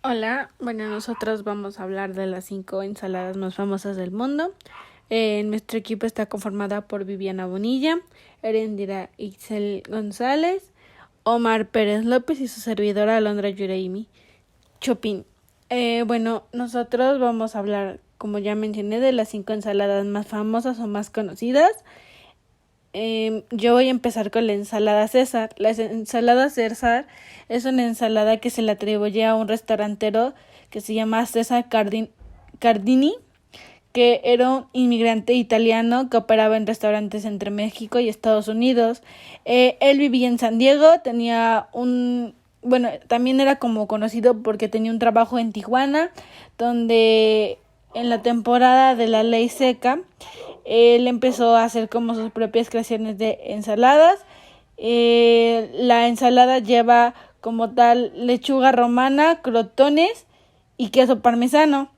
Hola, bueno, nosotros vamos a hablar de las 5 ensaladas más famosas del mundo. Nuestro equipo está conformada por Viviana Bonilla, Erendira Ixel González, Omar Pérez López y su servidora Alondra Yureimi Chopin. Bueno, nosotros vamos a hablar, como ya mencioné, de las 5 ensaladas más famosas o más conocidas. Yo voy a empezar con la ensalada César. La ensalada César es una ensalada que se le atribuye a un restaurantero que se llama César Cardini, que era un inmigrante italiano que operaba en restaurantes entre México y Estados Unidos. Él vivía en San Diego, también era como conocido porque tenía un trabajo en Tijuana, donde en la temporada de la ley seca, él empezó a hacer como sus propias creaciones de ensaladas. La ensalada lleva como tal lechuga romana, crotones y queso parmesano.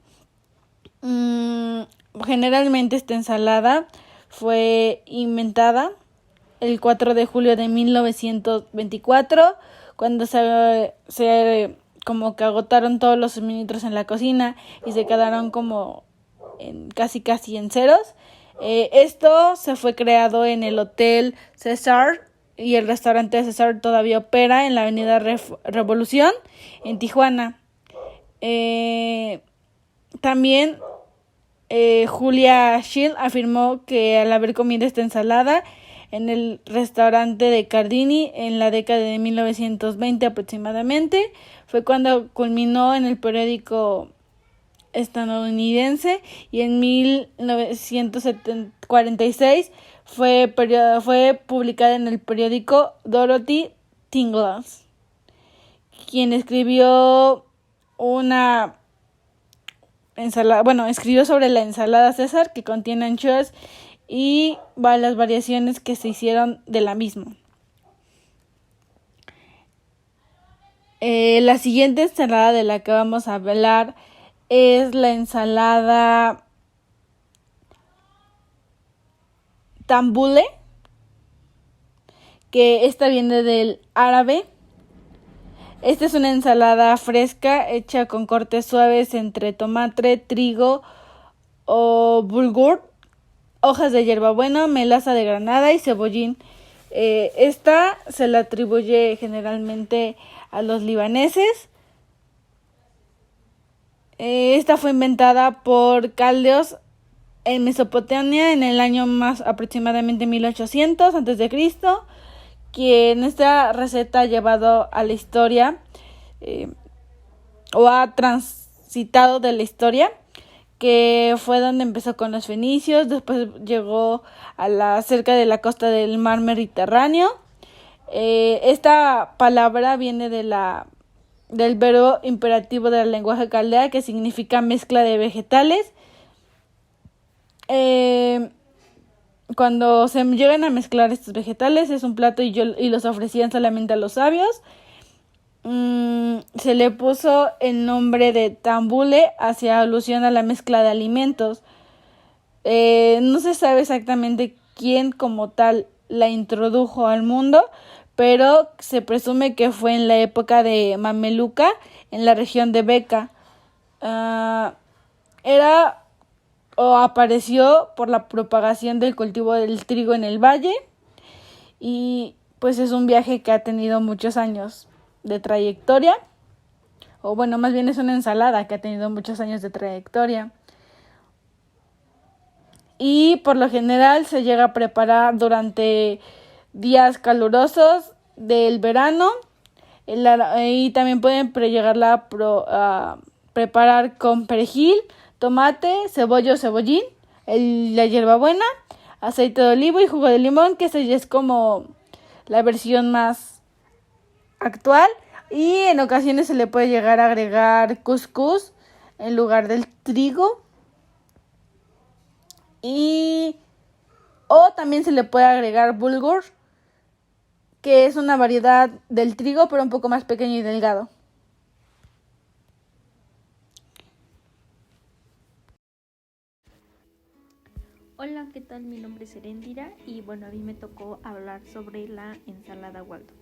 Generalmente esta ensalada fue inventada el 4 de julio de 1924, cuando se como que agotaron todos los suministros en la cocina y se quedaron como casi en ceros. Esto se fue creado en el Hotel César y el restaurante César todavía opera en la avenida Revolución en Tijuana. También Julia Schill afirmó que al haber comido esta ensalada en el restaurante de Cardini en la década de 1920 aproximadamente, fue cuando culminó en el periódico estadounidense, y en 1946 fue publicada en el periódico Dorothy Tinglass, quien escribió escribió sobre la ensalada César, que contiene anchoas y las variaciones que se hicieron de la misma. La siguiente ensalada de la que vamos a hablar es la ensalada tambule, que esta viene del árabe. Esta es una ensalada fresca hecha con cortes suaves entre tomate, trigo o bulgur, hojas de hierbabuena, melaza de granada y cebollín. Esta se le atribuye generalmente a los libaneses. Esta fue inventada por caldeos en Mesopotamia en el año más aproximadamente 1800 a.C., quien esta receta ha llevado a la historia o ha transitado de la historia, que fue donde empezó con los fenicios, después llegó cerca de la costa del mar Mediterráneo. Esta palabra viene del verbo imperativo del lenguaje caldea, que significa mezcla de vegetales. Cuando se llegan a mezclar estos vegetales es un plato y los ofrecían solamente a los sabios. Se le puso el nombre de tambule hacia alusión a la mezcla de alimentos. No se sabe exactamente quién como tal la introdujo al mundo, pero se presume que fue en la época de Mameluca, en la región de Beca. Era o apareció por la propagación del cultivo del trigo en el valle, y pues es un viaje que ha tenido muchos años de trayectoria, o bueno, más bien es una ensalada que ha tenido muchos años de trayectoria, y por lo general se llega a preparar durante días calurosos del verano, y también pueden llegarla a preparar con perejil, tomate, cebollín, la hierbabuena, aceite de olivo y jugo de limón, que esa ya es como la versión más actual. Y en ocasiones se le puede llegar a agregar cuscús en lugar del trigo. O también se le puede agregar bulgur, que es una variedad del trigo pero un poco más pequeño y delgado. Hola, ¿qué tal? Mi nombre es Erendira y bueno, a mí me tocó hablar sobre la ensalada Waldorf.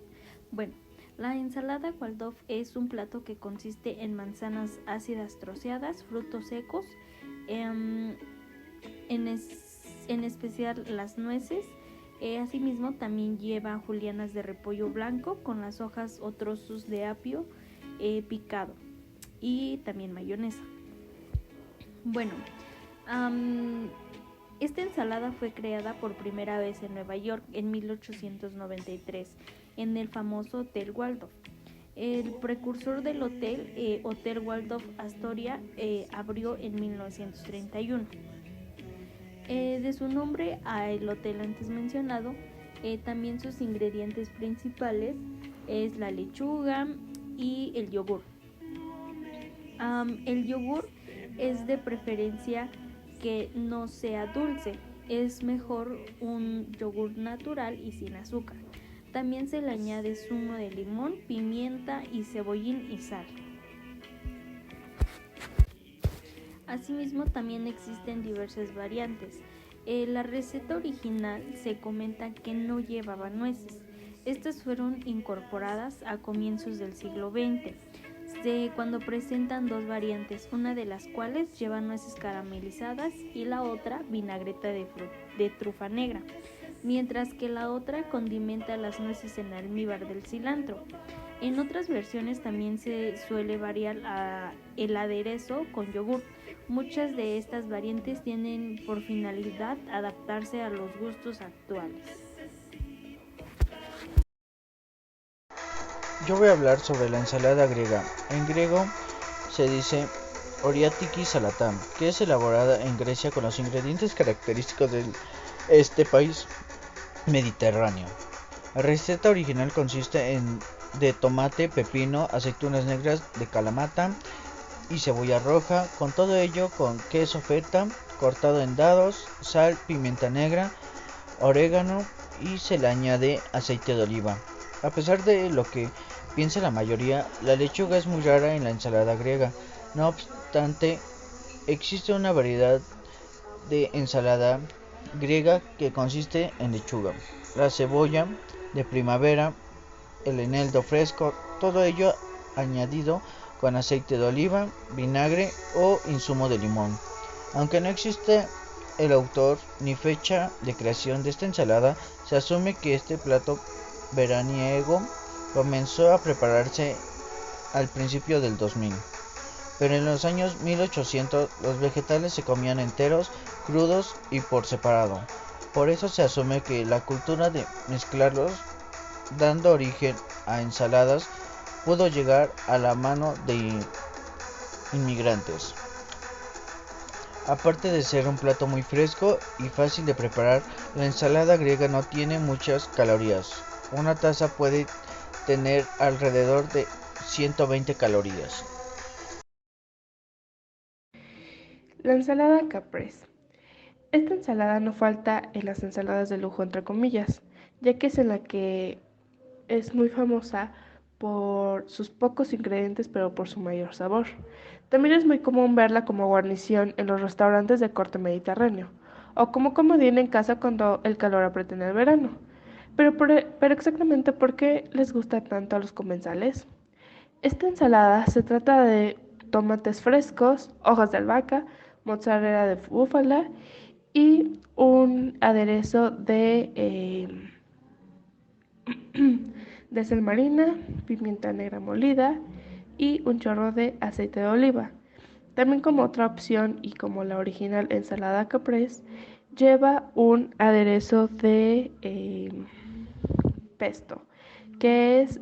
Bueno, La ensalada Waldorf es un plato que consiste en manzanas ácidas troceadas, frutos secos, en especial las nueces. Asimismo, también lleva julianas de repollo blanco con las hojas o trozos de apio picado y también mayonesa. Bueno, esta ensalada fue creada por primera vez en Nueva York en 1893 en el famoso Hotel Waldorf. El precursor del hotel, Hotel Waldorf Astoria, abrió en 1931. De su nombre al hotel antes mencionado, también sus ingredientes principales es la lechuga y el yogur. El yogur es de preferencia que no sea dulce, es mejor un yogur natural y sin azúcar. También se le añade zumo de limón, pimienta y cebollín y sal. Asimismo, también existen diversas variantes. La receta original se comenta que no llevaba nueces. Estas fueron incorporadas a comienzos del siglo XX, cuando presentan dos variantes, una de las cuales lleva nueces caramelizadas y la otra vinagreta de trufa negra, mientras que la otra condimenta las nueces en almíbar del cilantro. En otras versiones también se suele variar el aderezo con yogur. Muchas de estas variantes tienen por finalidad adaptarse a los gustos actuales. Yo voy a hablar sobre la ensalada griega. En griego se dice Oriatiki salatam, que es elaborada en Grecia con los ingredientes característicos de este país mediterráneo. La receta original consiste de tomate, pepino, aceitunas negras de Kalamata y cebolla roja, con todo ello con queso feta cortado en dados, sal, pimienta negra, orégano y se le añade aceite de oliva. A pesar de lo que piensa la mayoría, la lechuga es muy rara en la ensalada griega. No obstante, existe una variedad de ensalada griega que consiste en lechuga, la cebolla de primavera, el eneldo fresco, todo ello añadido con aceite de oliva, vinagre o insumo de limón. Aunque no existe el autor ni fecha de creación de esta ensalada, se asume que este plato veraniego comenzó a prepararse al principio del 2000. Pero en los años 1800 los vegetales se comían enteros, crudos y por separado. Por eso se asume que la cultura de mezclarlos, dando origen a ensaladas, pudo llegar a la mano de inmigrantes. Aparte de ser un plato muy fresco y fácil de preparar, la ensalada griega no tiene muchas calorías. Una taza puede tener alrededor de 120 calorías. La ensalada caprese. Esta ensalada no falta en las ensaladas de lujo entre comillas, ya que es en la que es muy famosa por sus pocos ingredientes pero por su mayor sabor. También es muy común verla como guarnición en los restaurantes de corte mediterráneo o como comodín en casa cuando el calor aprieta en el verano. Pero exactamente ¿por qué les gusta tanto a los comensales? Esta ensalada se trata de tomates frescos, hojas de albahaca, mozzarella de búfala y un aderezo de sal marina, pimienta negra molida y un chorro de aceite de oliva. También como otra opción y como la original ensalada caprese, lleva un aderezo de pesto, que es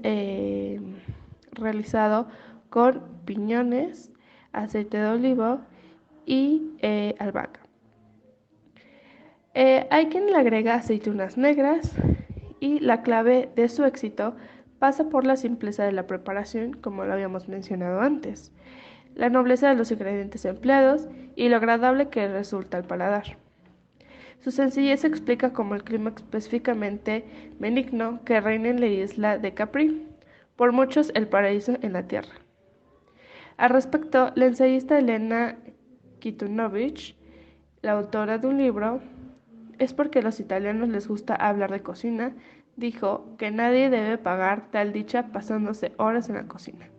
realizado con piñones, aceite de oliva y albahaca. Hay quien le agrega aceitunas negras y la clave de su éxito pasa por la simpleza de la preparación, como lo habíamos mencionado antes, la nobleza de los ingredientes empleados y lo agradable que resulta al paladar. Su sencillez explica cómo el clima específicamente benigno que reina en la isla de Capri, por muchos el paraíso en la tierra. Al respecto, la ensayista Elena Kitunovich, la autora de un libro, es porque a los italianos les gusta hablar de cocina, dijo que nadie debe pagar tal dicha pasándose horas en la cocina.